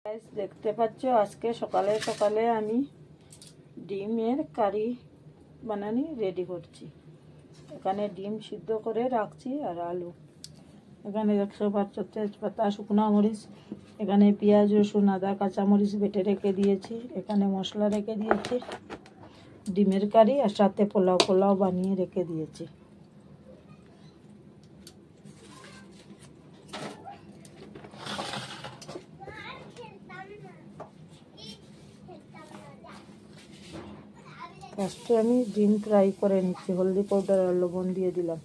Guys দেখতে পাচ্ছ আজকে সকালে সকালে আমি ডিমের কারি বানানি রেডি করছি। এখানে ডিম সিদ্ধ করে রাখছি আর আলু। এখানে দেখতে পাচ্ছ তেজপাতা, শুকনো মরিচ, এখানে পেঁয়াজ, রসুন, আদা, কাঁচামরিচ বেটে রেখে দিয়েছি। এখানে মশলা রেখে দিয়েছি, ডিমের কারি আর সাথে পোলাও বানিয়ে রেখে দিয়েছি। ফার্স্টে আমি ডিম ফ্রাই করে নিচ্ছি, হলদি পাউডার আর লবণ দিয়ে দিলাম।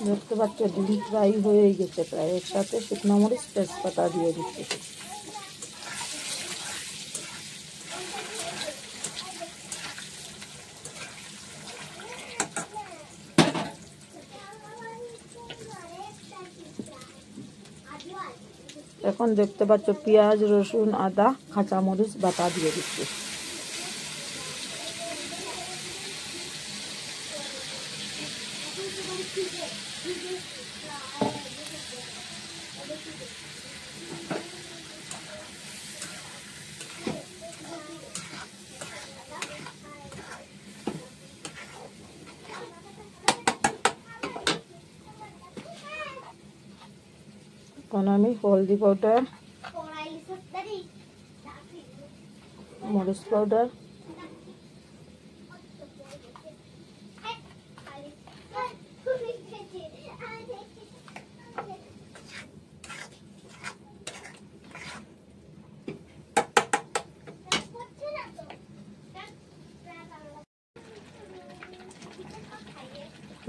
দেখতে পাচ্ছ ডিম ফ্রাই হয়ে গেছে প্রায়। এর সাথে শুকনো মরিচ, তেজপাতা দিয়ে দিচ্ছি। এখন দেখতে পাচ্ছ পেঁয়াজ, রসুন, আদা, কাঁচামরিচ বাটা দিয়ে দিচ্ছি। এখন আমি হলদি পাউডার, মরিচ পাউডার,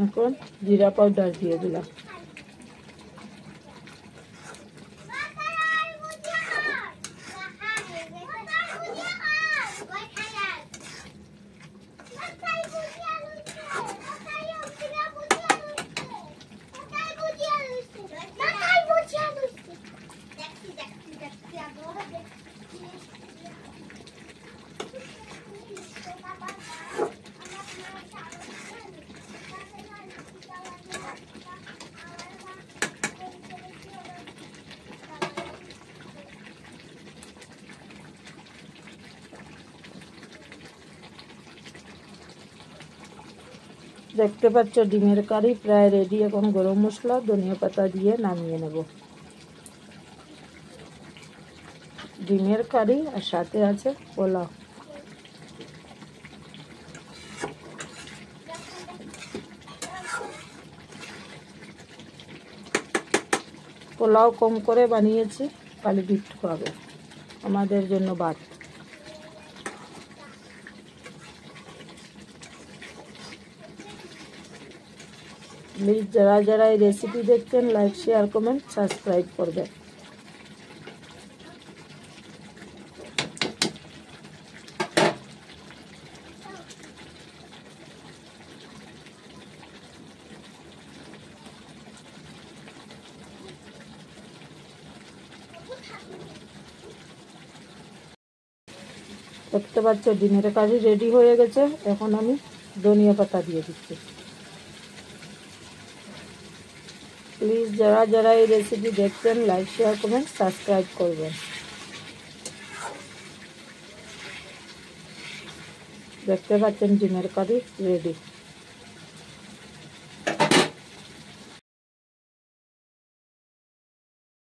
এখন জিরা পাউডার দিয়ে দিলাম। দেখতে পাচ্ছ ডিমের কারি প্রায় রেডি। এখন গরম মশলা, ধনিয়া পাতা দিয়ে নামিয়ে নেব। ডিমের কারি আর সাথে আছে পোলাও। পোলাও কম করে বানিয়েছি, খালি গিফট খাবে, আমাদের জন্য ভাত। প্লিজ যারা যারা এই রেসিপি দেখছেন লাইক, শেয়ার, কমেন্ট, সাবস্ক্রাইব করবেন। দেখতে পাচ্ছ ডিমের কারি রেডি হয়ে গেছে। এখন আমি ধনিয়া পাতা দিয়ে দিচ্ছি। প্লিজ যারা যারা এই রেসিপি দেখছেন লাইক, শেয়ার, কমেন্ট, সাবস্ক্রাইব করবেন। দেখতে পাচ্ছেন ডিমের কারি রেডি।